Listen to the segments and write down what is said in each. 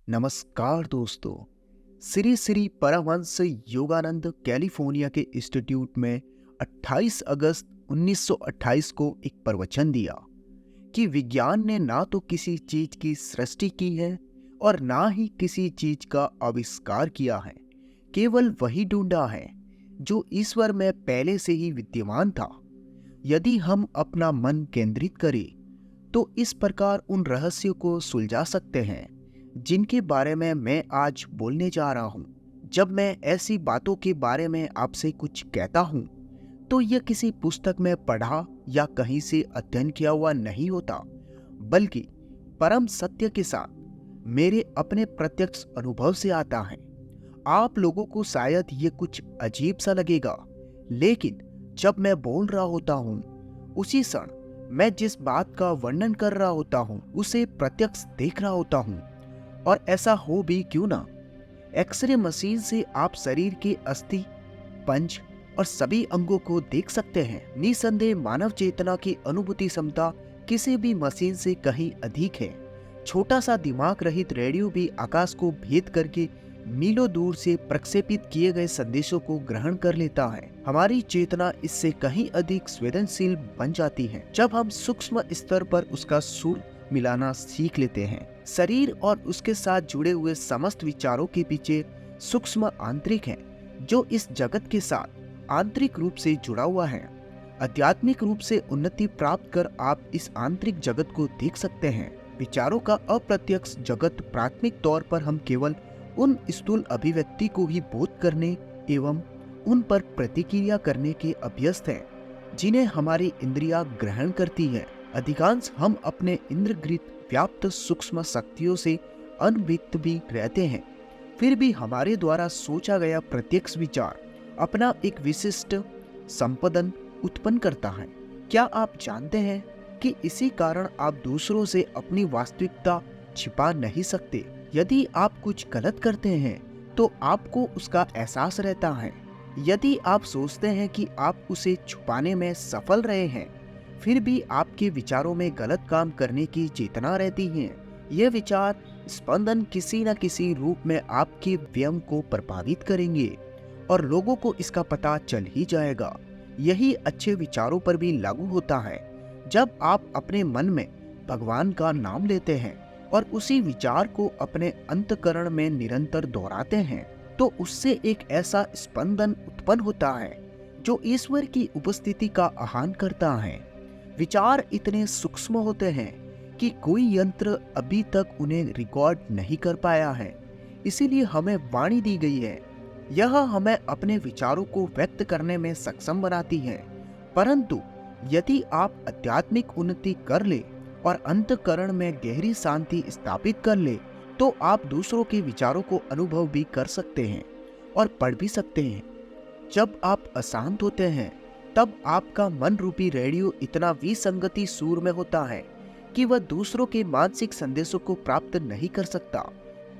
नमस्कार दोस्तों। श्री श्री परमहंस योगानंद कैलिफोर्निया के इंस्टीट्यूट में 28 अगस्त 1928 को एक प्रवचन दिया कि विज्ञान ने ना तो किसी चीज की सृष्टि की है और ना ही किसी चीज का आविष्कार किया है। केवल वही ढूंढा है जो ईश्वर में पहले से ही विद्यमान था। यदि हम अपना मन केंद्रित करें तो इस प्रकार उन रहस्यों को सुलझा सकते हैं जिनके बारे में मैं आज बोलने जा रहा हूं। जब मैं ऐसी बातों के बारे में आपसे कुछ कहता हूं तो यह किसी पुस्तक में पढ़ा या कहीं से अध्ययन किया हुआ नहीं होता, बल्कि परम सत्य के साथ मेरे अपने प्रत्यक्ष अनुभव से आता है। आप लोगों को शायद ये कुछ अजीब सा लगेगा, लेकिन जब मैं बोल रहा होता हूं उसी क्षण मैं जिस बात का वर्णन कर रहा होता हूं उसे प्रत्यक्ष देख रहा होता हूं। और ऐसा हो भी क्यों ना, एक्सरे मशीन से आप शरीर के अस्थि, पंच और सभी अंगों को देख सकते हैं। निसंदेह मानव चेतना की अनुभूति क्षमता किसी भी मशीन से कहीं अधिक है। छोटा सा दिमाग रहित रेडियो भी आकाश को भेद करके मीलों दूर से प्रक्षेपित किए गए संदेशों को ग्रहण कर लेता है। हमारी चेतना इससे कहीं अधिक संवेदनशील बन जाती है जब हम सूक्ष्म स्तर पर उसका सुर मिलाना सीख लेते हैं। शरीर और उसके साथ जुड़े हुए समस्त विचारों के पीछे सूक्ष्म आंतरिक है जो इस जगत के साथ आंतरिक रूप से जुड़ा हुआ है। आध्यात्मिक रूप से उन्नति प्राप्त कर आप इस आंतरिक जगत को देख सकते हैं। विचारों का अप्रत्यक्ष जगत प्राथमिक तौर पर हम केवल उन स्थूल अभिव्यक्ति को ही बोध करने एवं उन पर प्रतिक्रिया करने के अभ्यस्त हैं जिन्हें हमारी इंद्रियां ग्रहण करती है। अधिकांश हम अपने इंद्रगृहित व्याप्त सूक्ष्म शक्तियों से अनभिक्त भी रहते हैं, फिर भी हमारे द्वारा सोचा गया प्रत्यक्ष विचार अपना एक विशिष्ट संपदन उत्पन्न करता है। क्या आप जानते हैं कि इसी कारण आप दूसरों से अपनी वास्तविकता छिपा नहीं सकते। यदि आप कुछ गलत करते हैं तो आपको उसका एहसास रहता है। यदि आप सोचते हैं कि आप उसे छुपाने में सफल रहे हैं, फिर भी आपके विचारों में गलत काम करने की चेतना रहती है। ये विचार स्पंदन किसी न किसी रूप में आपके व्यय को प्रभावित करेंगे और लोगों को इसका पता चल ही जाएगा। यही अच्छे विचारों पर भी लागू होता है। जब आप अपने मन में भगवान का नाम लेते हैं और उसी विचार को अपने अंतःकरण में निरंतर दोहराते हैं तो उससे एक ऐसा स्पंदन उत्पन्न होता है जो ईश्वर की उपस्थिति का आह्वान करता है। विचार इतने सूक्ष्म होते हैं कि कोई यंत्र अभी तक उन्हें रिकॉर्ड नहीं कर पाया है, इसीलिए हमें वाणी दी गई है। यह हमें अपने विचारों को व्यक्त करने में सक्षम बनाती है। परंतु यदि आप आध्यात्मिक उन्नति कर ले और अंतःकरण में गहरी शांति स्थापित कर ले तो आप दूसरों के विचारों को अनुभव भी कर सकते हैं और पढ़ भी सकते हैं। जब आप अशांत होते हैं तब आपका मन रूपी रेडियो इतना विसंगति सूर में होता है कि वह दूसरों के मानसिक संदेशों को प्राप्त नहीं कर सकता।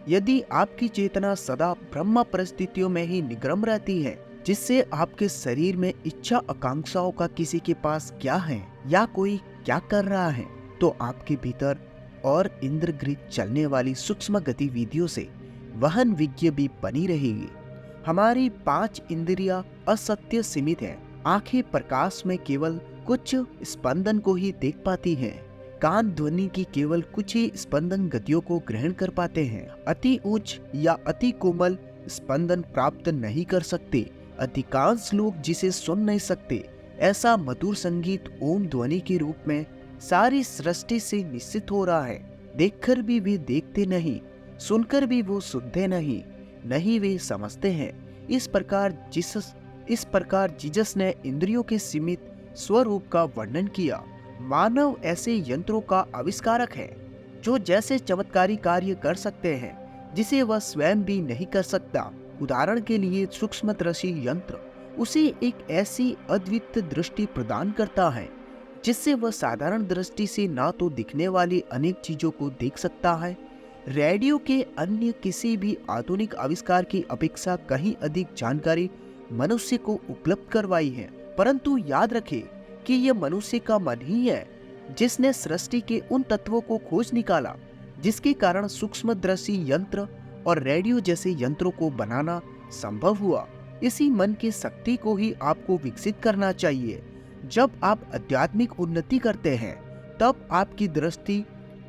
यदि आपकी चेतना सदा ब्रह्म परिस्थितियों में ही निग्रम रहती है, जिससे आपके शरीर में इच्छा आकांक्षाओं का किसी के पास क्या है या कोई क्या कर रहा है, तो आपके भीतर और इंद्रगृहित चलने वाली सूक्ष्म गतिविधियों से वहन विज्ञ भी बनी रहेगी। हमारी 5 इंद्रियां असत्य सीमित है। आंखें प्रकाश में केवल कुछ स्पंदन को ही देख पाती हैं। कान ध्वनि की केवल कुछ ही स्पंदन गतियों को ग्रहण कर पाते हैं। अति उच्च या अति कोमल स्पंदन प्राप्त नहीं कर सकते। अधिकांश लोग जिसे सुन नहीं सकते, ऐसा मधुर संगीत ओम ध्वनि के रूप में सारी सृष्टि से निश्चित हो रहा है। देखकर भी वे देखते नहीं, सुनकर भी वो सुनते नहीं, नहीं वे समझते हैं। इस प्रकार जीसस ने इंद्रियों के सीमित स्वरूप का वर्णन किया। मानव ऐसे यंत्रों का आविष्कारक है जो जैसे चमत्कारी कार्य कर सकते हैं जिसे वह स्वयं भी नहीं कर सकता। उदाहरण के लिए सूक्ष्मदर्शी यंत्र उसे एक ऐसी अद्वितीय दृष्टि प्रदान करता है जिससे वह साधारण दृष्टि से ना तो दिखने वाली अनेक चीजों को देख सकता है। रेडियो के अन्य किसी भी आधुनिक आविष्कार की अपेक्षा कहीं अधिक जानकारी मनुष्य को उपलब्ध करवाई है। परंतु याद रखें कि यह मनुष्य का मन ही है जिसने सृष्टि के उन तत्वों को खोज निकाला जिसके कारण सूक्ष्मदर्शी यंत्र और रेडियो जैसे यंत्रों को बनाना संभव हुआ। इसी मन की शक्ति को ही आपको विकसित करना चाहिए। जब आप आध्यात्मिक उन्नति करते हैं तब आपकी दृष्टि,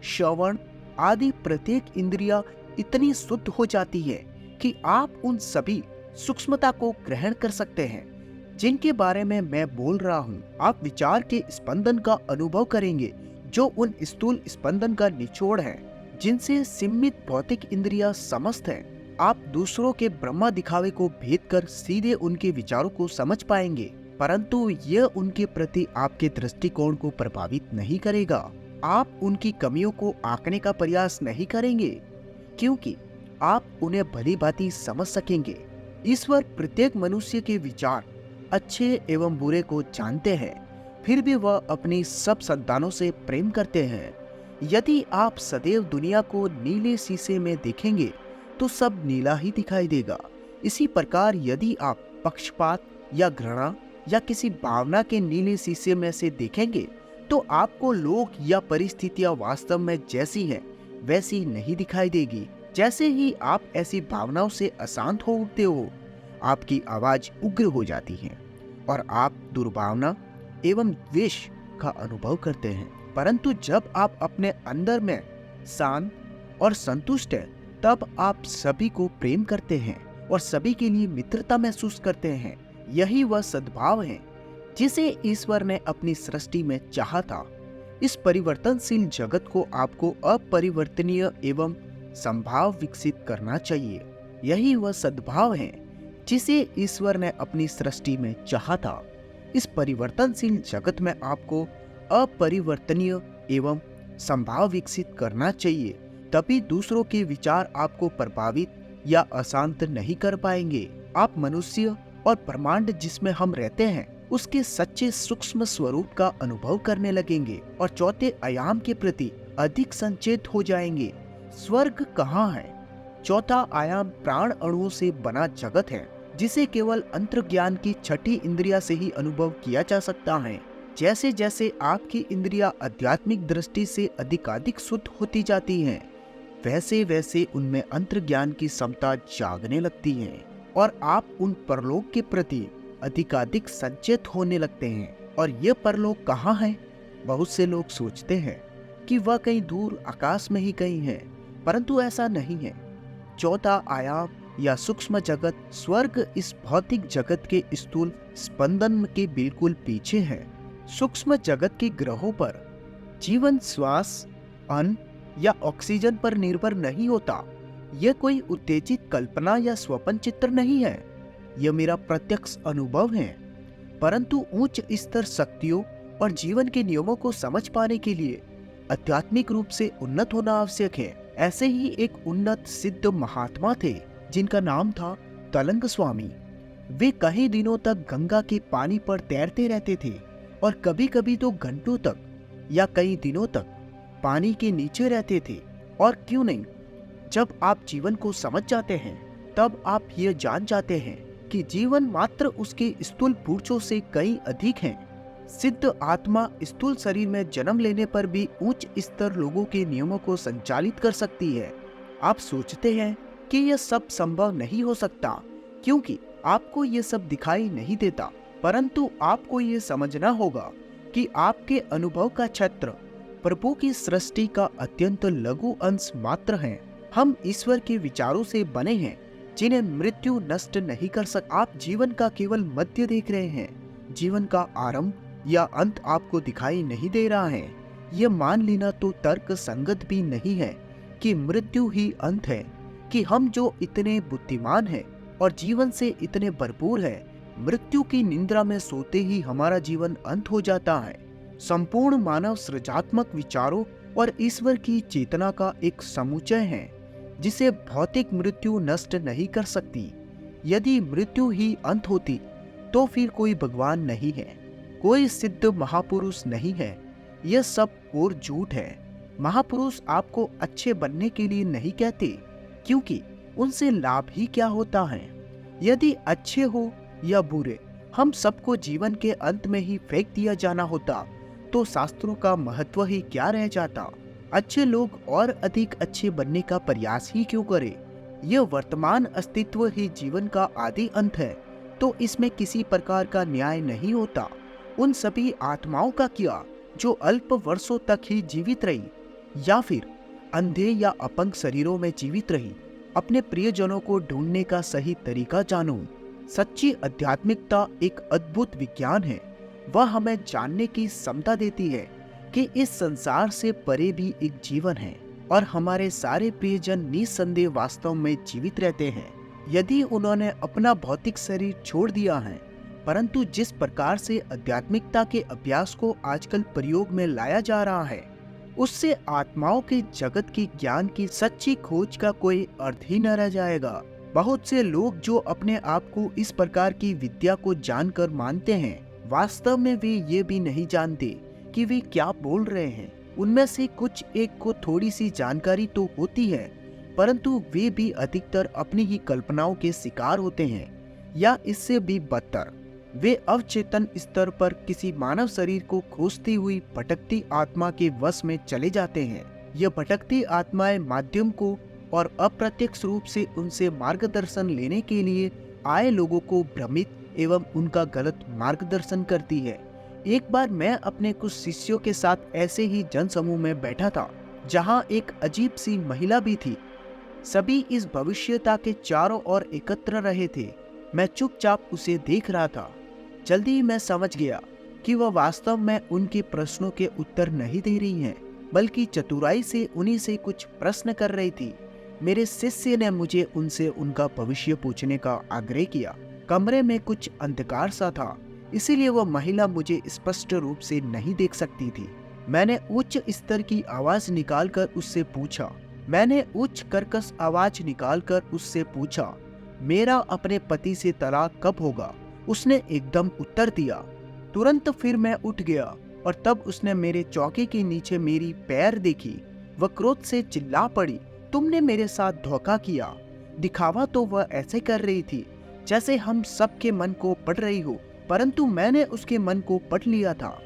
श्रवण आदि प्रत्येक इंद्रिया इतनी शुद्ध हो जाती है कि आप उन सभी सूक्ष्मता को ग्रहण कर सकते हैं जिनके बारे में मैं बोल रहा हूँ। आप विचार के स्पंदन का अनुभव करेंगे जो उन स्थूल स्पंदन का निचोड़ है जिनसे सीमित भौतिक इंद्रिया समस्त है। आप दूसरों के ब्रह्मा दिखावे को भेद कर सीधे उनके विचारों को समझ पाएंगे, परंतु यह उनके प्रति आपके दृष्टिकोण को प्रभावित नहीं करेगा। आप उनकी कमियों को आंकने का प्रयास नहीं करेंगे क्योंकि आप उन्हें भली भांति समझ सकेंगे। ईश्वर प्रत्येक मनुष्य के विचार अच्छे एवं बुरे को जानते हैं, फिर भी वह अपनी सब संतानों से प्रेम करते हैं। यदि आप सदैव दुनिया को नीले शीशे में देखेंगे तो सब नीला ही दिखाई देगा। इसी प्रकार यदि आप पक्षपात या घृणा या किसी भावना के नीले शीशे में से देखेंगे तो आपको लोग या परिस्थितियां वास्तव में जैसी हैं वैसी नहीं दिखाई देगी। जैसे ही आप ऐसी भावनाओं से अशांत हो उठते हो, आपकी आवाज उग्र हो जाती है और आप दुर्भावना एवं द्वेष का अनुभव करते हैं। परंतु जब आप अपने अंदर में शांत और संतुष्ट हैं, तब आप सभी को प्रेम करते हैं और सभी के लिए मित्रता महसूस करते हैं। यही वह सद्भाव है जिसे ईश्वर ने अपनी सृष्टि में चाहा था। इस परिवर्तनशील जगत को आपको अपरिवर्तनीय एवं संभाव विकसित करना चाहिए। यही वह सद्भाव है जिसे ईश्वर ने अपनी सृष्टि में चाहा था। इस परिवर्तनशील जगत में आपको अपरिवर्तनीय एवं संभाव विकसित करना चाहिए, तभी दूसरों के विचार आपको प्रभावित या अशांत नहीं कर पाएंगे। आप मनुष्य और ब्रह्मांड जिसमें हम रहते हैं उसके सच्चे सूक्ष्म स्वरूप का अनुभव करने लगेंगे और चौथे आयाम के प्रति अधिक संचेत हो जाएंगे। स्वर्ग कहाँ है? चौथा आयाम प्राण अणुओं से बना जगत है जिसे केवल अंतर्ज्ञान की छठी इंद्रिया से ही अनुभव किया जा सकता है। जैसे जैसे आपकी इंद्रिया आध्यात्मिक दृष्टि से अधिकाधिक शुद्ध होती जाती हैं, वैसे वैसे उनमें अंतर्ज्ञान की क्षमता जागने लगती है और आप उन परलोक के प्रति अधिकाधिक संचेत होने लगते हैं। और ये परलोक कहाँ है? बहुत से लोग सोचते हैं कि वह कहीं दूर आकाश में ही कहीं है, परंतु ऐसा नहीं है। चौथा आयाम या सूक्ष्म जगत स्वर्ग इस भौतिक जगत के स्थूल स्पंदन के बिल्कुल पीछे है। सूक्ष्म जगत के ग्रहों पर जीवन श्वास, अन्न या ऑक्सीजन पर निर्भर नहीं होता। यह कोई उत्तेजित कल्पना या स्वप्न चित्र नहीं है, यह मेरा प्रत्यक्ष अनुभव है। परंतु उच्च स्तर शक्तियों और जीवन के नियमों को समझ पाने के लिए आध्यात्मिक रूप से उन्नत होना आवश्यक है। ऐसे ही एक उन्नत सिद्ध महात्मा थे जिनका नाम था तलंग स्वामी। वे कई दिनों तक गंगा के पानी पर तैरते रहते थे और कभी कभी तो घंटों तक या कई दिनों तक पानी के नीचे रहते थे। और क्यों नहीं, जब आप जीवन को समझ जाते हैं तब आप ये जान जाते हैं कि जीवन मात्र उसके स्थूल पुरुषों से कहीं अधिक है। सिद्ध आत्मा स्थूल शरीर में जन्म लेने पर भी उच्च स्तर लोगों के नियमों को संचालित कर सकती है। आप सोचते हैं कि यह सब संभव नहीं हो सकता क्योंकि आपको यह सब दिखाई नहीं देता, परंतु आपको ये समझना होगा कि आपके अनुभव का क्षेत्र प्रभु की सृष्टि का अत्यंत लघु अंश मात्र है। हम ईश्वर के विचारों से बने हैं जिन्हें मृत्यु नष्ट नहीं कर सकता। आप जीवन का केवल मध्य देख रहे हैं, जीवन का आरंभ या अंत आपको दिखाई नहीं दे रहा है। यह मान लेना तो तर्क संगत भी नहीं है कि मृत्यु ही अंत है, कि हम जो इतने बुद्धिमान हैं और जीवन से इतने भरपूर हैं, मृत्यु की निंद्रा में सोते ही हमारा जीवन अंत हो जाता है। संपूर्ण मानव सृजनात्मक विचारों और ईश्वर की चेतना का एक समुच्चय है जिसे भौतिक मृत्यु नष्ट नहीं कर सकती। यदि मृत्यु ही अंत होती तो फिर कोई भगवान नहीं है, कोई सिद्ध महापुरुष नहीं है। यह सब और झूठ है। महापुरुष आपको अच्छे बनने के लिए नहीं कहते, क्योंकि उनसे लाभ ही क्या होता है। यदि अच्छे हो या बुरे, हम सबको जीवन के अंत में ही फेंक दिया जाना होता तो शास्त्रों का महत्व ही क्या रह जाता। अच्छे लोग और अधिक अच्छे बनने का प्रयास ही क्यों करें? यह वर्तमान अस्तित्व ही जीवन का आदि अंत है, तो इसमें किसी प्रकार का न्याय नहीं होता। उन सभी आत्माओं का क्या जो अल्प वर्षों तक ही जीवित रही, या फिर अंधे या अपंग शरीरों में जीवित रही। अपने प्रियजनों को ढूंढने का सही तरीका जानो। सच्ची आध्यात्मिकता एक अद्भुत विज्ञान है। वह हमें जानने की क्षमता देती है कि इस संसार से परे भी एक जीवन है और हमारे सारे प्रियजन निस्संदेह वास्तव में जीवित रहते हैं, यदि उन्होंने अपना भौतिक शरीर छोड़ दिया है। परंतु जिस प्रकार से आध्यात्मिकता के अभ्यास को आजकल प्रयोग में लाया जा रहा है, उससे आत्माओं के जगत की ज्ञान की सच्ची खोज का कोई अर्थ ही न रह जाएगा। बहुत से लोग जो अपने आप को इस प्रकार की विद्या को जानकर मानते हैं, वास्तव में वे ये भी नहीं जानते कि वे क्या बोल रहे हैं। उनमें से कुछ एक को थोड़ी सी जानकारी तो होती है, परंतु वे भी अधिकतर अपनी ही कल्पनाओं के शिकार होते हैं, या इससे भी बदतर, वे अवचेतन स्तर पर किसी मानव शरीर को खोजती हुई भटकती आत्मा के वश में चले जाते हैं। यह भटकती आत्माएं माध्यम को और अप्रत्यक्ष रूप से उनसे मार्गदर्शन लेने के लिए आए लोगों को भ्रमित एवं उनका गलत मार्गदर्शन करती है। एक बार मैं अपने कुछ शिष्यों के साथ ऐसे ही जनसमूह में बैठा था, जहां एक अजीब सी महिला भी थी। सभी इस भविष्यता के चारों ओर एकत्र रहे थे। मैं चुपचाप उसे देख रहा था। जल्दी ही मैं समझ गया कि वह वास्तव में उनके प्रश्नों के उत्तर नहीं दे रही हैं, बल्कि चतुराई से उन्हीं से कुछ प्रश्न कर रही थी। मेरे शिष्य ने मुझे उनसे उनका भविष्य पूछने का आग्रह किया। कमरे में कुछ अंधकार सा था, इसीलिए वह महिला मुझे स्पष्ट रूप से नहीं देख सकती थी। मैंने उच्च स्तर की आवाज निकालकर उससे पूछा मेरा अपने पति से तलाक कब होगा? उसने एकदम उत्तर दिया। तुरंत फिर मैं उठ गया और तब उसने मेरे चौके के नीचे मेरी पैर देखी। वह क्रोध से चिल्ला पड़ी, तुमने मेरे साथ धोखा किया। दिखावा तो वह ऐसे कर रही थी जैसे हम सबके मन को पढ़ रही हो, परंतु मैंने उसके मन को पढ़ लिया था।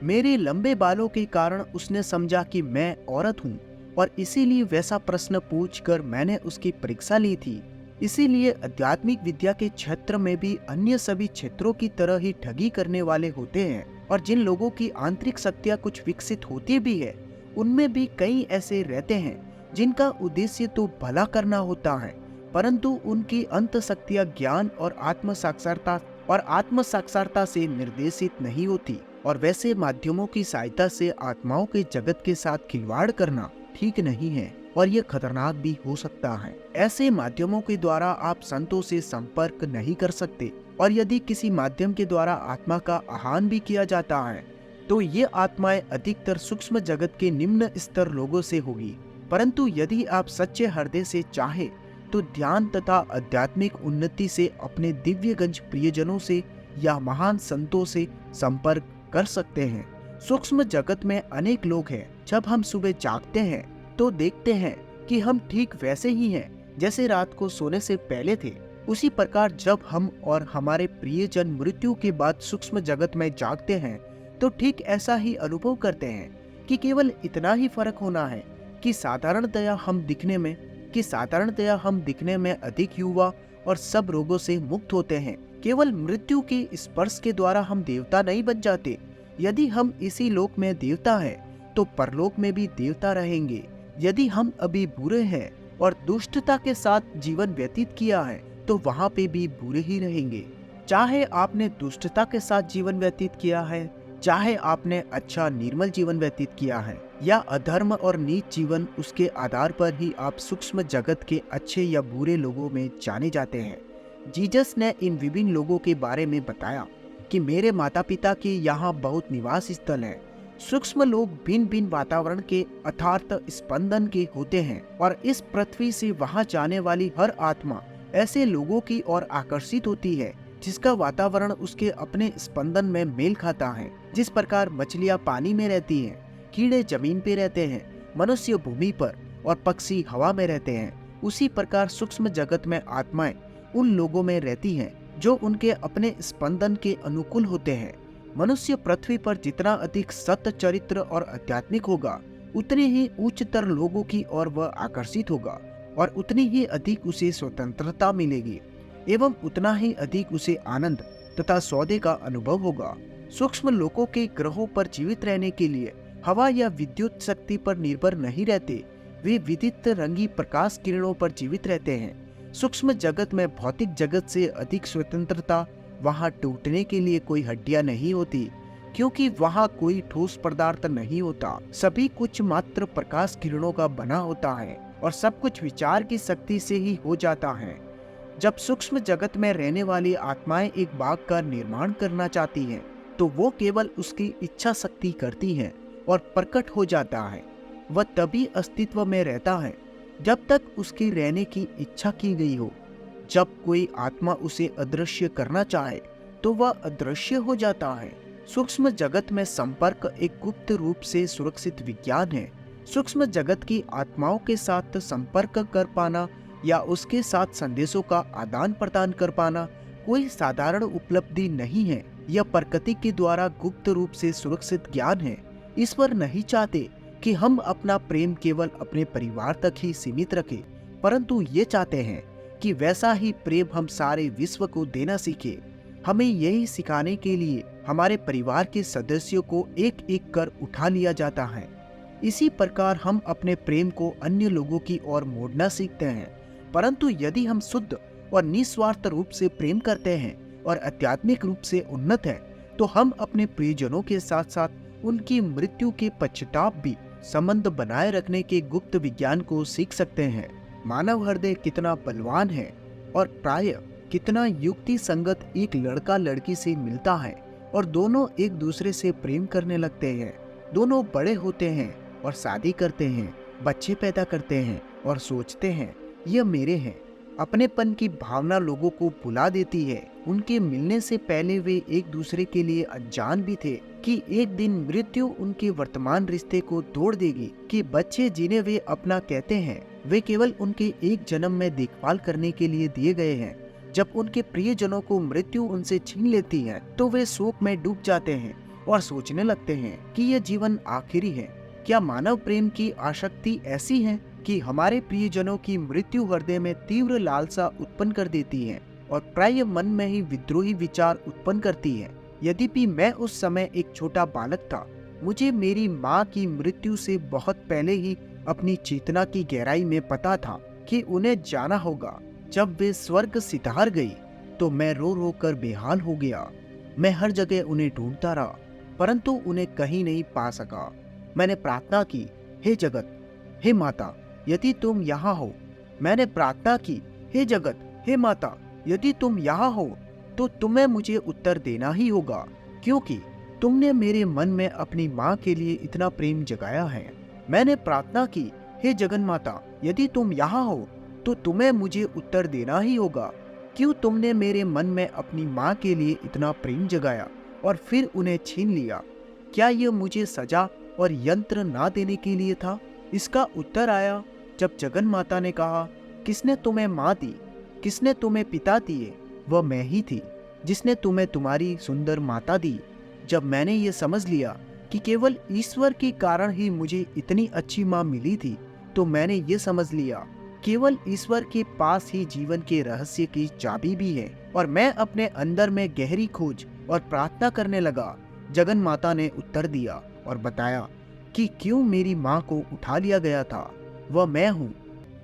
मेरे लंबे बालों के कारण उसने समझा कि मैं औरत हूँ और इसीलिए वैसा प्रश्न पूछकर मैंने उसकी परीक्षा ली थी। इसीलिए आध्यात्मिक विद्या के क्षेत्र में भी अन्य सभी क्षेत्रों की तरह ही ठगी करने वाले होते हैं, और जिन लोगों की आंतरिक शक्तियाँ कुछ विकसित होती भी है, उनमें भी कई ऐसे रहते हैं जिनका उद्देश्य तो भला करना होता है, परंतु उनकी अंत शक्तियाँ ज्ञान और आत्म साक्षरता से निर्देशित नहीं होती। और वैसे माध्यमों की सहायता से आत्माओं के जगत के साथ खिलवाड़ करना ठीक नहीं है, और ये खतरनाक भी हो सकता है। ऐसे माध्यमों के द्वारा आप संतों से संपर्क नहीं कर सकते, और यदि किसी माध्यम के द्वारा आत्मा का आह्वान भी किया जाता है, तो ये आत्माएं अधिकतर सूक्ष्म जगत के निम्न स्तर लोगों से होगी। परंतु यदि आप सच्चे हृदय से चाहे तो ध्यान तथा आध्यात्मिक उन्नति से अपने दिव्यगंज प्रियजनों से या महान संतों से संपर्क कर सकते हैं। सूक्ष्म जगत में अनेक लोग हैं। जब हम सुबह जागते हैं तो देखते हैं कि हम ठीक वैसे ही हैं जैसे रात को सोने से पहले थे। उसी प्रकार जब हम और हमारे प्रियजन मृत्यु के बाद सूक्ष्म जगत में जागते हैं तो ठीक ऐसा ही अनुभव करते हैं कि केवल इतना ही फर्क होना है कि साधारणतया हम दिखने में अधिक युवा और सब रोगों से मुक्त होते हैं। केवल मृत्यु के स्पर्श के द्वारा हम देवता नहीं बन जाते। यदि हम इसी लोक में देवता हैं, तो परलोक में भी देवता रहेंगे। यदि हम अभी बुरे हैं और दुष्टता के साथ जीवन व्यतीत किया है, तो वहाँ पे भी बुरे ही रहेंगे। चाहे आपने दुष्टता के साथ जीवन व्यतीत किया है, चाहे आपने अच्छा निर्मल जीवन व्यतीत किया है, या अधर्म और नीच जीवन, उसके आधार पर ही आप सूक्ष्म जगत के अच्छे या बुरे लोगों में जाने जाते हैं। जीसस ने इन विभिन्न लोगों के बारे में बताया कि मेरे माता पिता के यहाँ बहुत निवास स्थल है। सूक्ष्म लोग भिन्न भिन्न वातावरण के अर्थात स्पंदन के होते हैं, और इस पृथ्वी से वहाँ जाने वाली हर आत्मा ऐसे लोगों की ओर आकर्षित होती है जिसका वातावरण उसके अपने स्पंदन में मेल खाता है। जिस प्रकार मछलियाँ पानी में रहती हैं, कीड़े जमीन पे रहते हैं, मनुष्य भूमि पर और पक्षी हवा में रहते हैं, उसी प्रकार सूक्ष्म जगत में आत्माएं उन लोगों में रहती हैं जो उनके अपने स्पंदन के अनुकूल होते हैं। मनुष्य पृथ्वी पर जितना अधिक सत्य चरित्र और आध्यात्मिक होगा, उतने ही उच्चतर लोगों की ओर वह आकर्षित होगा और उतनी ही अधिक उसे स्वतंत्रता मिलेगी एवं उतना ही अधिक उसे आनंद तथा सौदे का अनुभव होगा। सूक्ष्म लोकों के ग्रहों पर जीवित रहने के लिए हवा या विद्युत शक्ति पर निर्भर नहीं रहते, वे विद्युत रंगी प्रकाश किरणों पर जीवित रहते हैं। सूक्ष्म जगत में भौतिक जगत से अधिक स्वतंत्रता, वहां टूटने के लिए कोई हड्डियां नहीं होती, क्योंकि वहां कोई ठोस पदार्थ नहीं होता। सभी कुछ मात्र प्रकाश किरणों का बना होता है और सब कुछ विचार की शक्ति से ही हो जाता है। जब सूक्ष्म जगत में रहने वाली आत्माएं एक बाग का निर्माण करना चाहती हैं, तो वो केवल उसकी इच्छा शक्ति करती हैं और प्रकट हो जाता है। वह तभी अस्तित्व में रहता है जब तक उसकी रहने की इच्छा की गई हो। जब कोई आत्मा उसे अदृश्य करना चाहे तो वह अदृश्य हो जाता है। सूक्ष्म जगत में संपर्क एक गुप्त रूप से सुरक्षित विज्ञान है। सूक्ष्म जगत की आत्माओं के साथ संपर्क कर पाना या उसके साथ संदेशों का आदान प्रदान कर पाना कोई साधारण उपलब्धि नहीं है। यह प्रकृति के द्वारा गुप्त रूप से सुरक्षित ज्ञान है। ईश्वर नहीं चाहते कि हम अपना प्रेम केवल अपने परिवार तक ही सीमित रखें, परंतु ये चाहते हैं कि वैसा ही प्रेम हम सारे विश्व को देना सीखें। हमें यही सिखाने के लिए हमारे परिवार के सदस्यों को एक एक कर उठा लिया जाता है। इसी प्रकार हम अपने प्रेम को अन्य लोगों की ओर मोड़ना सीखते हैं। परंतु यदि हम शुद्ध और निस्वार्थ रूप से प्रेम करते हैं और आध्यात्मिक रूप से उन्नत हैं, तो हम अपने प्रियजनों के साथ साथ उनकी मृत्यु के पश्चाताप भी संबंध बनाए रखने के गुप्त विज्ञान को सीख सकते हैं। मानव हृदय कितना बलवान है और प्राय कितना युक्ति संगत एक लड़का लड़की से मिलता है और दोनों एक दूसरे से प्रेम करने लगते हैं। दोनों बड़े होते हैं और शादी करते हैं, बच्चे पैदा करते हैं और सोचते हैं ये मेरे हैं। अपनेपन की भावना लोगों को भुला देती है। उनके मिलने से पहले वे एक दूसरे के लिए अनजान भी थे कि एक दिन मृत्यु उनके वर्तमान रिश्ते को तोड़ देगी, कि बच्चे जिन्हें वे अपना कहते हैं वे केवल उनके एक जन्म में देखभाल करने के लिए दिए गए हैं। जब उनके प्रियजनों को मृत्यु उनसे छीन लेती है तो वे शोक में डूब जाते हैं और सोचने लगते हैं कि यह जीवन आखिरी है। क्या मानव प्रेम की आसक्ति ऐसी है कि हमारे प्रियजनों की मृत्यु हृदय में तीव्र लालसा उत्पन्न कर देती है और प्राय मन में ही विद्रोही विचार उत्पन्न करती है। यद्यपि मैं उस समय एक छोटा बालक था, मुझे मेरी माँ की मृत्यु से बहुत पहले ही अपनी चेतना की गहराई में पता था कि उन्हें जाना होगा। जब वे स्वर्ग सिधार गई तो मैं रो रो कर बेहाल हो गया। मैं हर जगह उन्हें ढूंढता रहा, परंतु उन्हें कहीं नहीं पा सका। मैंने प्रार्थना की, हे जगत, हे माता, यदि तुम यहाँ हो। मैंने प्रार्थना की, हे जगत, हे माता, यदि तुम यहाँ हो तो तुम्हें मुझे उत्तर देना ही होगा, क्योंकि तुमने मेरे मन में अपनी माँ के लिए इतना प्रेम जगाया है। मैंने प्रार्थना की, हे जगन माता, यदि तुम यहाँ हो तो तुम्हें मुझे उत्तर देना ही होगा, क्यों तुमने मेरे मन में अपनी माँ के लिए इतना प्रेम जगाया और फिर उन्हें छीन लिया। क्या यह मुझे सजा और यंत्र ना देने के लिए था? इसका उत्तर आया जब जगन माता ने कहा, किसने तुम्हें माँ दी, किसने तुम्हें पिता दिए? वह मैं ही थी जिसने तुम्हें तुम्हारी सुंदर माता दी। जब मैंने ये समझ लिया कि केवल ईश्वर के कारण ही मुझे इतनी अच्छी माँ मिली थी, तो मैंने ये समझ लिया केवल ईश्वर के पास ही जीवन के रहस्य की चाबी भी है। और मैं अपने अंदर में गहरी खोज और प्रार्थना करने लगा। जगन माता ने उत्तर दिया और बताया कि क्यों मेरी माँ को उठा लिया गया था। वह मैं हूँ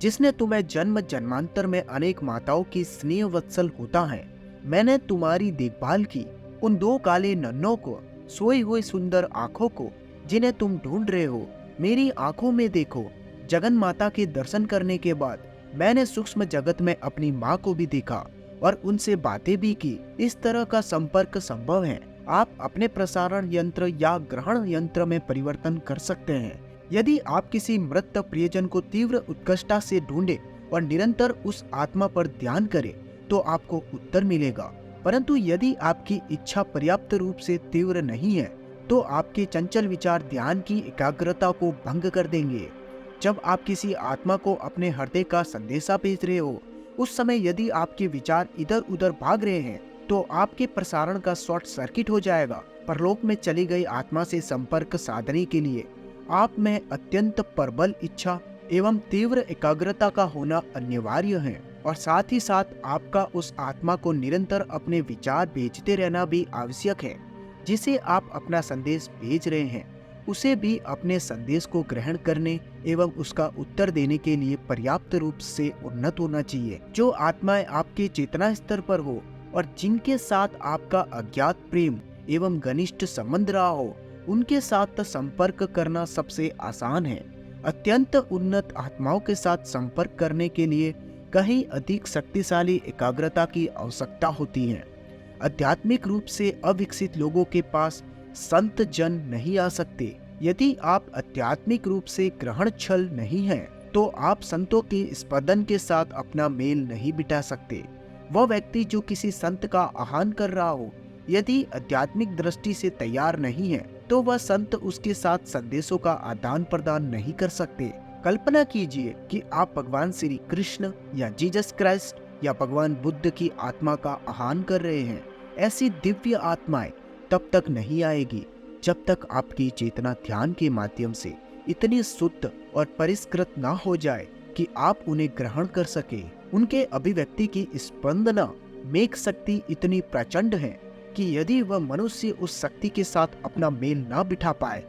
जिसने तुम्हें जन्म जन्मांतर में अनेक माताओं की स्नेह वत्सल होता है। मैंने तुम्हारी देखभाल की। उन दो काले नन्हों को, सोई हुई सुंदर आंखों को जिन्हें तुम ढूंढ रहे हो, मेरी आंखों में देखो। जगन माता के दर्शन करने के बाद मैंने सूक्ष्म जगत में अपनी माँ को भी देखा और उनसे बातें भी की। इस तरह का संपर्क संभव है। आप अपने प्रसारण यंत्र या ग्रहण यंत्र में परिवर्तन कर सकते हैं। यदि आप किसी मृत प्रियजन को तीव्र उत्कंठा से ढूंढे और निरंतर उस आत्मा पर ध्यान करें तो आपको उत्तर मिलेगा। परंतु यदि आपकी इच्छा पर्याप्त रूप से तीव्र नहीं है तो आपके चंचल विचार ध्यान की एकाग्रता को भंग कर देंगे। जब आप किसी आत्मा को अपने हृदय का संदेशा भेज रहे हो, उस समय यदि आपके विचार इधर उधर भाग रहे हैं तो आपके प्रसारण का शॉर्ट सर्किट हो जाएगा। परलोक में चली गई आत्मा से संपर्क साधने के लिए आप में अत्यंत प्रबल इच्छा एवं तीव्र एकाग्रता का होना अनिवार्य है, और साथ ही साथ आपका उस आत्मा को निरंतर अपने विचार भेजते रहना भी आवश्यक है। जिसे आप अपना संदेश भेज रहे हैं उसे भी अपने संदेश को ग्रहण करने एवं उसका उत्तर देने के लिए पर्याप्त रूप से उन्नत होना चाहिए। जो आत्माएं आपके चेतना स्तर पर हो और जिनके साथ आपका अज्ञात प्रेम एवं घनिष्ठ संबंध रहा हो, उनके साथ संपर्क करना सबसे आसान है। अत्यंत उन्नत आत्माओं के साथ संपर्क करने के लिए कहीं अधिक शक्तिशाली एकाग्रता की आवश्यकता होती है। आध्यात्मिक रूप से अविकसित लोगों के पास संत जन नहीं आ सकते। यदि आप आध्यात्मिक रूप से ग्रहणक्षल नहीं हैं, तो आप संतों के स्पंदन के साथ अपना मेल नहीं बिठा सकते। वह व्यक्ति जो किसी संत का आह्वान कर रहा हो, यदि आध्यात्मिक दृष्टि से तैयार नहीं है, तो वह संत उसके साथ संदेशों का आदान प्रदान नहीं कर सकते। कल्पना कीजिए कि आप भगवान श्री कृष्ण या जीसस क्राइस्ट या भगवान बुद्ध की आत्मा का आह्वान कर रहे हैं। ऐसी दिव्य आत्माएं तब तक नहीं आएगी जब तक आपकी चेतना ध्यान के माध्यम से इतनी शुद्ध और परिष्कृत ना हो जाए कि आप उन्हें ग्रहण कर सके। उनके अभिव्यक्ति की स्पंदना मेघ शक्ति इतनी प्रचंड है कि यदि वह मनुष्य उस शक्ति के साथ अपना मेल ना बिठा पाए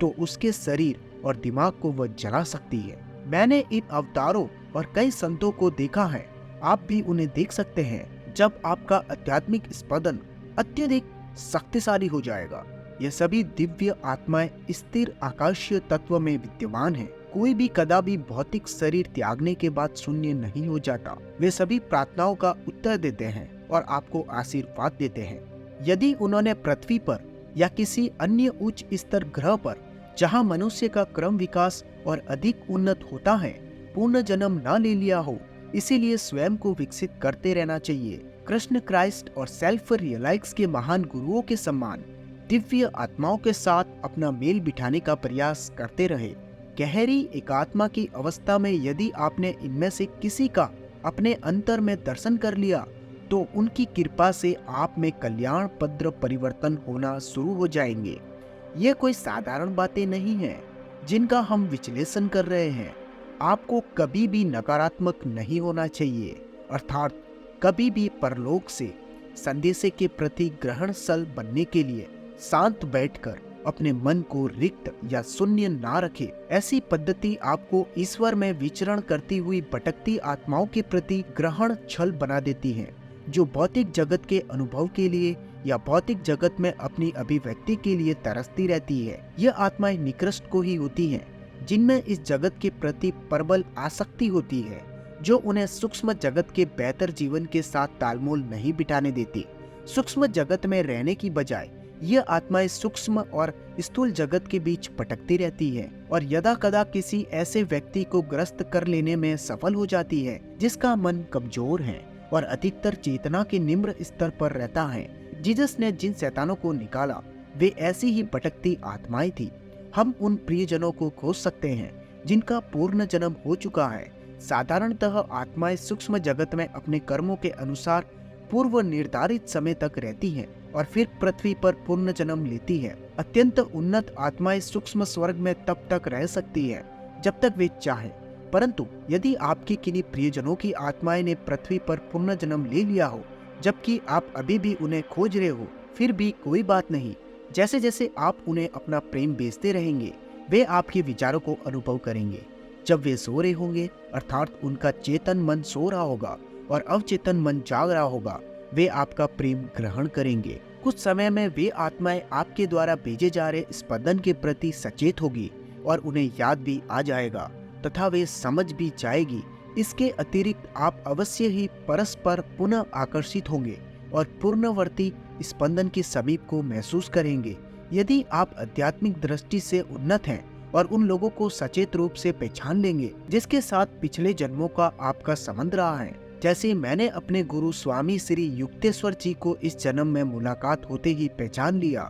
तो उसके शरीर और दिमाग को वह जला सकती है। मैंने इन अवतारों और कई संतों को देखा है, आप भी उन्हें देख सकते हैं। जब आपका आध्यात्मिक स्पंदन अत्यधिक शक्तिशाली हो जाएगा, यह सभी दिव्य आत्माएं स्थिर आकाशीय तत्व में विद्यमान हैं। कोई भी कदापि भौतिक शरीर त्यागने के बाद शून्य नहीं हो जाता। वे सभी प्रार्थनाओं का उत्तर देते हैं और आपको आशीर्वाद देते हैं। यदि उन्होंने पृथ्वी पर या किसी अन्य उच्च स्तर ग्रह पर, जहां मनुष्य का क्रम विकास और अधिक उन्नत होता है, पूर्ण जन्म न ले लिया हो, इसीलिए स्वयं को विकसित करते रहना चाहिए। कृष्ण क्राइस्ट और सेल्फ रियलाइज के महान गुरुओं के सम्मान दिव्य आत्माओं के साथ अपना मेल बिठाने का प्रयास करते रहे। गहरी एकात्मा की अवस्था में यदि आपने इनमें से किसी का अपने अंतर में दर्शन कर लिया, तो उनकी कृपा से आप में कल्याण पद्र परिवर्तन होना शुरू हो जाएंगे। ये कोई साधारण बातें नहीं हैं जिनका हम विश्लेषण कर रहे हैं। आपको कभी भी नकारात्मक नहीं होना चाहिए, अर्थात कभी भी परलोक से संदेश के प्रति ग्रहणशील बनने के लिए शांत बैठकर अपने मन को रिक्त या शून्य ना रखे। ऐसी पद्धति आपको ईश्वर में विचरण करती हुई भटकती आत्माओं के प्रति ग्रहणशील बना देती है, जो भौतिक जगत के अनुभव के लिए या भौतिक जगत में अपनी अभिव्यक्ति के लिए तरसती रहती है। यह आत्माएं निकृष्ट को ही होती हैं, जिनमें इस जगत के प्रति प्रबल आसक्ति होती है, जो उन्हें सूक्ष्म जगत के बेहतर जीवन के साथ तालमेल नहीं बिठाने देती। सूक्ष्म जगत में रहने की बजाय यह आत्माएं सूक्ष्म और स्थूल जगत के बीच भटकती रहती है और यदा कदा किसी ऐसे व्यक्ति को ग्रस्त कर लेने में सफल हो जाती है जिसका मन कमजोर है और अधिकतर चेतना के निम्न स्तर पर रहता है। जीसस ने जिन शैतानों को निकाला वे ऐसी ही भटकती आत्माएं थी। हम उन प्रियजनों को खोज सकते हैं जिनका पूर्ण जन्म हो चुका है। साधारणतः आत्माएं सूक्ष्म जगत में अपने कर्मों के अनुसार पूर्व निर्धारित समय तक रहती हैं और फिर पृथ्वी पर पूर्ण जन्म लेती है। अत्यंत उन्नत आत्माएं सूक्ष्म स्वर्ग में तब तक रह सकती है जब तक वे चाहें, परंतु यदि आपके किन्हीं प्रियजनों की आत्माएं ने पृथ्वी पर पुनः जन्म ले लिया हो, जबकि आप अभी भी उन्हें खोज रहे हो, फिर भी कोई बात नहीं। जैसे जैसे आप उन्हें अपना प्रेम बेचते रहेंगे, वे आपके विचारों को अनुभव करेंगे। जब वे सो रहे होंगे, अर्थात उनका चेतन मन सो रहा होगा और अवचेतन मन जाग रहा होगा, वे आपका प्रेम ग्रहण करेंगे। कुछ समय में वे आत्माएं आपके द्वारा भेजे जा रहे स्पंदन के प्रति सचेत होगी और उन्हें याद भी आ जाएगा तथा वे समझ भी जाएगी। इसके अतिरिक्त आप अवश्य ही परस्पर पुनः आकर्षित होंगे और पूर्णवर्ती स्पंदन के समीप को महसूस करेंगे। यदि आप आध्यात्मिक दृष्टि से उन्नत हैं और उन लोगों को सचेत रूप से पहचान लेंगे जिसके साथ पिछले जन्मों का आपका संबंध रहा है, जैसे मैंने अपने गुरु स्वामी श्री युक्तेश्वर जी को इस जन्म में मुलाकात होते ही पहचान लिया।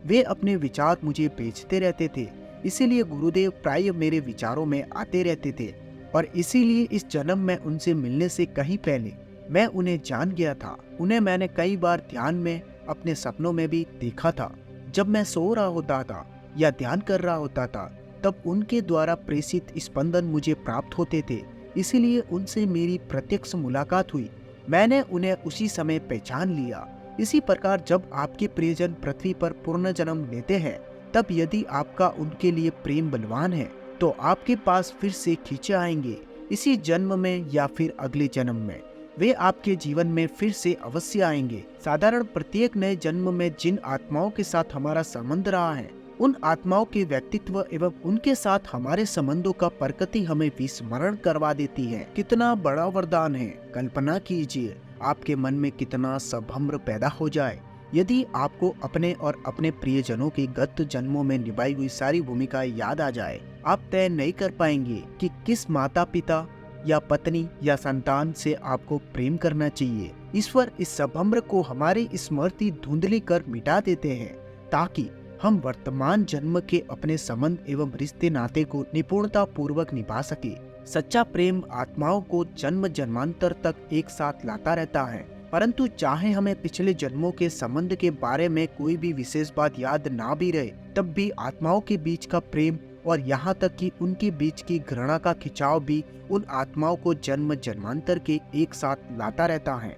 वे अपने विचार मुझे भेजते रहते थे, इसीलिए गुरुदेव प्राय मेरे विचारों में आते रहते थे और इसीलिए इस जन्म में उनसे मिलने से कहीं पहले मैं उन्हें जान गया था। उन्हें मैंने कई बार ध्यान में अपने सपनों में भी देखा था। जब मैं सो रहा होता था या ध्यान कर रहा होता था, तब उनके द्वारा प्रेषित स्पंदन मुझे प्राप्त होते थे, इसीलिए उनसे मेरी प्रत्यक्ष मुलाकात हुई। मैंने उन्हें उसी समय पहचान लिया। इसी प्रकार जब आपके प्रियजन पृथ्वी पर पूर्ण जन्म लेते हैं, तब यदि आपका उनके लिए प्रेम बलवान है तो आपके पास फिर से खींचे आएंगे, इसी जन्म में या फिर अगले जन्म में वे आपके जीवन में फिर से अवश्य आएंगे। साधारण प्रत्येक नए जन्म में जिन आत्माओं के साथ हमारा संबंध रहा है, उन आत्माओं के व्यक्तित्व एवं उनके साथ हमारे संबंधों का प्रकृति हमें विस्मरण करवा देती है। कितना बड़ा वरदान है। कल्पना कीजिए आपके मन में कितना सभ्रम पैदा हो जाए यदि आपको अपने और अपने प्रियजनों की गत जन्मों में निभाई हुई सारी भूमिकाएं याद आ जाए। आप तय नहीं कर पाएंगे कि किस माता पिता या पत्नी या संतान से आपको प्रेम करना चाहिए। ईश्वर इस सभ्रम को हमारी स्मृति धुंधली कर मिटा देते हैं ताकि हम वर्तमान जन्म के अपने संबंध एवं रिश्ते नाते को निपुणता पूर्वक निभा सके। सच्चा प्रेम आत्माओं को जन्म जन्मांतर तक एक साथ लाता रहता है, परंतु चाहे हमें पिछले जन्मों के संबंध के बारे में कोई भी विशेष बात याद ना भी रहे, तब भी आत्माओं के बीच का प्रेम और यहाँ तक कि उनके बीच की घृणा का खिंचाव भी उन आत्माओं को जन्म जन्मांतर के एक साथ लाता रहता है।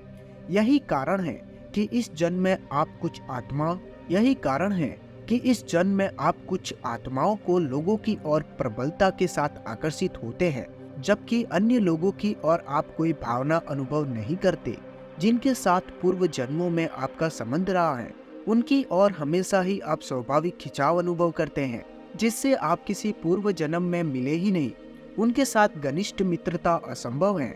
यही कारण है कि इस जन्म में आप कुछ आत्माओं को लोगों की ओर प्रबलता के साथ आकर्षित होते हैं, जबकि अन्य लोगों की ओर आप कोई भावना अनुभव नहीं करते। जिनके साथ पूर्व जन्मों में आपका संबंध रहा है, उनकी ओर हमेशा ही आप स्वाभाविक खिंचाव अनुभव करते हैं, जिससे आप किसी पूर्व जन्म में मिले ही नहीं। उनके साथ घनिष्ठ मित्रता असंभव है।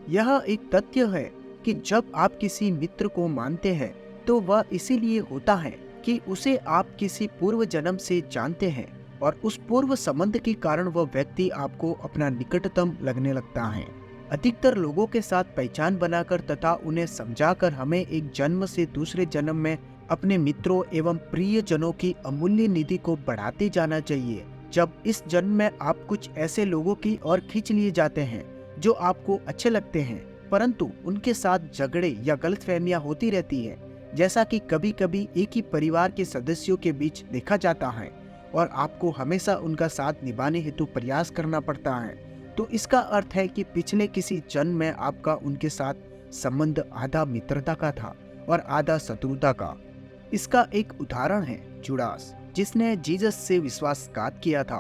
यह एक तथ्य है कि जब आप किसी मित्र को मानते हैं तो वह इसीलिए होता है कि उसे आप किसी पूर्व जन्म से जानते हैं और उस पूर्व संबंध के कारण वह व्यक्ति आपको अपना निकटतम लगने लगता है। अधिकतर लोगों के साथ पहचान बनाकर तथा उन्हें समझाकर हमें एक जन्म से दूसरे जन्म में अपने मित्रों एवं प्रियजनों की अमूल्य निधि को बढ़ाते जाना चाहिए। जब इस जन्म में आप कुछ ऐसे लोगों की ओर खींच लिए जाते हैं जो आपको अच्छे लगते हैं, परंतु उनके साथ झगड़े या गलतफहमियां होती रहती है, जैसा कि कभी कभी एक ही परिवार के सदस्यों के बीच देखा जाता है, और आपको हमेशा उनका साथ निभाने हेतु प्रयास करना पड़ता है, तो इसका अर्थ है कि पिछले किसी जन्म में आपका उनके साथ संबंध आधा मित्रता का था और आधा शत्रुता का। इसका एक उदाहरण है जुडास, जिसने जीसस से विश्वासघात किया था।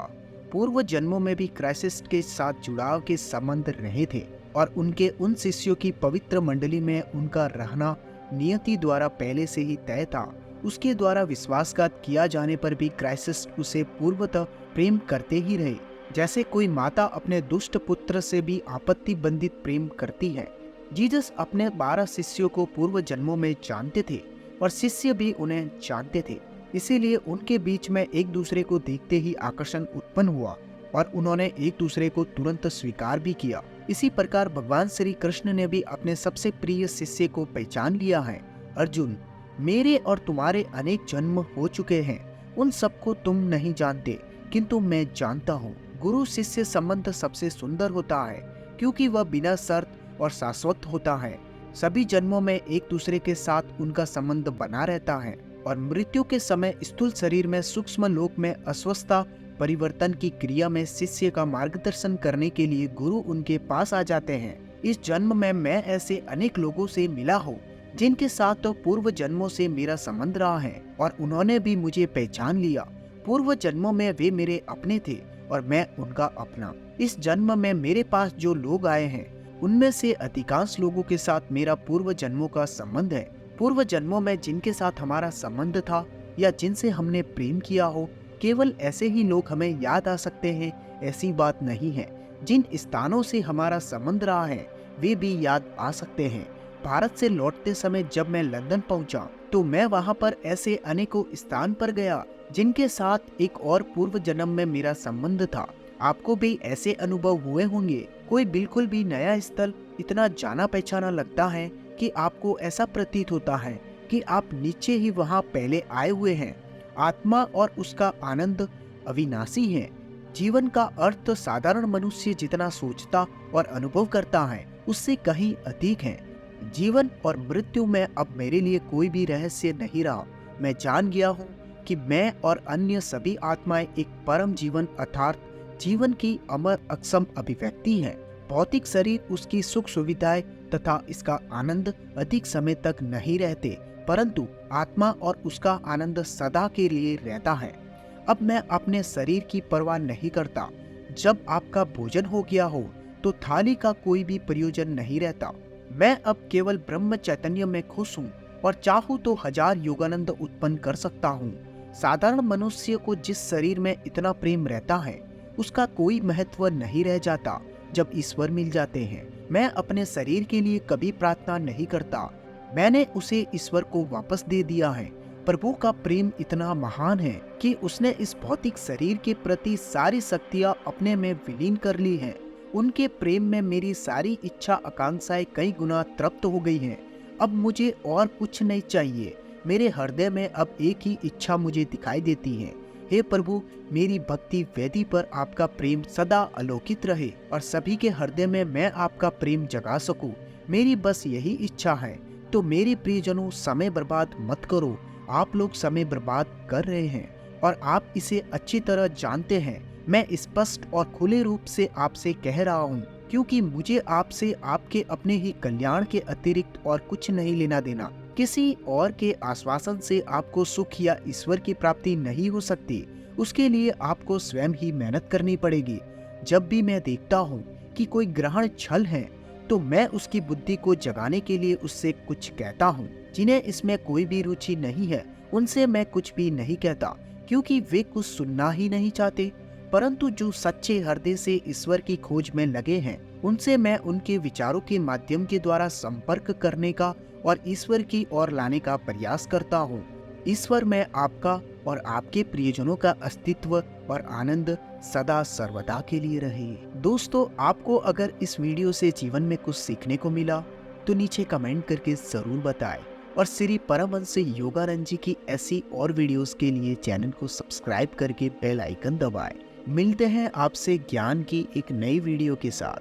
पूर्व जन्मों में भी क्राइस्ट के साथ जुड़ाव के संबंध रहे थे और उनके उन शिष्यों की पवित्र मंडली में उनका रहना नियति द्वारा पहले से ही तय था। उसके द्वारा विश्वासघात किया जाने पर भी क्राइस्ट उसे पूर्वतः प्रेम करते ही रहे, जैसे कोई माता अपने दुष्ट पुत्र से भी आपत्ति बंधित प्रेम करती है। जीसस अपने 12 शिष्यों को पूर्व जन्मों में जानते थे और शिष्य भी उन्हें जानते थे, इसीलिए उनके बीच में एक दूसरे को देखते ही आकर्षण उत्पन्न हुआ और उन्होंने एक दूसरे को तुरंत स्वीकार भी किया। इसी प्रकार भगवान श्री कृष्ण ने भी अपने सबसे प्रिय शिष्य को पहचान लिया है। अर्जुन, मेरे और तुम्हारे अनेक जन्म हो चुके हैं, उन सबको तुम नहीं जानते, किंतु मैं जानता हूँ। गुरु शिष्य संबंध सबसे सुंदर होता है क्योंकि वह बिना शर्त और शाश्वत होता है। सभी जन्मों में एक दूसरे के साथ उनका संबंध बना रहता है और मृत्यु के समय स्थूल शरीर में सूक्ष्म लोक में अस्वस्थता परिवर्तन की क्रिया में शिष्य का मार्गदर्शन करने के लिए गुरु उनके पास आ जाते हैं। इस जन्म में मैं ऐसे अनेक लोगों से मिला हूँ जिनके साथ तो पूर्व जन्मों से मेरा संबंध रहा है और उन्होंने भी मुझे पहचान लिया। पूर्व जन्मों में वे मेरे अपने थे और मैं उनका अपना। इस जन्म में मेरे पास जो लोग आए हैं उनमें से अधिकांश लोगों के साथ मेरा पूर्व जन्मों का संबंध है। पूर्व जन्मों में जिनके साथ हमारा संबंध था या जिनसे हमने प्रेम किया हो, केवल ऐसे ही लोग हमें याद आ सकते हैं, ऐसी बात नहीं है। जिन स्थानों से हमारा संबंध रहा है वे भी याद आ सकते हैं। भारत से लौटते समय जब मैं लंदन पहुंचा तो मैं वहां पर ऐसे अनेकों स्थान पर गया जिनके साथ एक और पूर्व जन्म में मेरा संबंध था। आपको भी ऐसे अनुभव हुए होंगे। कोई बिल्कुल भी नया स्थल इतना जाना पहचाना लगता है कि आपको ऐसा प्रतीत होता है कि आप नीचे ही वहां पहले आए हुए हैं। आत्मा और उसका आनंद अविनाशी है। जीवन का अर्थ साधारण मनुष्य जितना सोचता और अनुभव करता है उससे कहीं अधिक है। जीवन और मृत्यु में अब मेरे लिए कोई भी रहस्य नहीं रहा। मैं जान गया हूँ कि मैं और अन्य सभी आत्माएं एक परम जीवन अर्थात जीवन की अमर अक्षम अभिव्यक्ति है। भौतिक शरीर उसकी सुख सुविधाएं तथा इसका आनंद अधिक समय तक नहीं रहते, परंतु आत्मा और उसका आनंद सदा के लिए रहता है। अब मैं अपने शरीर की परवाह नहीं करता। जब आपका भोजन हो गया हो तो थाली का कोई भी प्रयोजन नहीं रहता। मैं अब केवल ब्रह्म चैतन्य में खुश हूँ और चाहूँ तो 1000 योगानंद उत्पन्न कर सकता हूँ। साधारण मनुष्य को जिस शरीर में इतना प्रेम रहता है उसका कोई महत्व नहीं रह जाता जब ईश्वर मिल जाते हैं। मैं अपने शरीर के लिए कभी प्रार्थना नहीं करता, मैंने उसे ईश्वर को वापस दे दिया है। प्रभु का प्रेम इतना महान है कि उसने इस भौतिक शरीर के प्रति सारी शक्तियां अपने में विलीन कर ली हैं। उनके प्रेम में मेरी सारी इच्छा आकांक्षाएं कई गुना तृप्त हो गई हैं। अब मुझे और कुछ नहीं चाहिए। मेरे हृदय में अब एक ही इच्छा मुझे दिखाई देती है, हे प्रभु, मेरी भक्ति वेदी पर आपका प्रेम सदा अलौकित रहे और सभी के हृदय में मैं आपका प्रेम जगा सकूं। मेरी बस यही इच्छा है। तो मेरे प्रियजनों, समय बर्बाद मत करो। आप लोग समय बर्बाद कर रहे हैं और आप इसे अच्छी तरह जानते हैं। मैं स्पष्ट और खुले रूप से आपसे कह रहा हूँ, क्योंकि मुझे आपसे आपके अपने ही कल्याण के अतिरिक्त और कुछ नहीं लेना देना। किसी और के आश्वासन से आपको सुख या ईश्वर की प्राप्ति नहीं हो सकती। उसके लिए आपको स्वयं ही मेहनत करनी पड़ेगी। जब भी मैं देखता हूँ कि कोई ग्रहण छल है तो मैं उसकी बुद्धि को जगाने के लिए उससे कुछ कहता हूँ। जिन्हें इसमें कोई भी रुचि नहीं है उनसे मैं कुछ भी नहीं कहता, क्योंकि वे कुछ सुनना ही नहीं चाहते। परंतु जो सच्चे हृदय से ईश्वर की खोज में लगे हैं उनसे मैं उनके विचारों के माध्यम के द्वारा संपर्क करने का और ईश्वर की ओर लाने का प्रयास करता हूँ। ईश्वर में आपका और आपके प्रियजनों का अस्तित्व और आनंद सदा सर्वदा के लिए रहे। दोस्तों, आपको अगर इस वीडियो से जीवन में कुछ सीखने को मिला तो नीचे कमेंट करके जरूर बताएं और श्री परमहंस योगानंद जी की ऐसी और वीडियोस के लिए चैनल को सब्सक्राइब करके बेल आइकन दबाएं। मिलते हैं आपसे ज्ञान की एक नई वीडियो के साथ।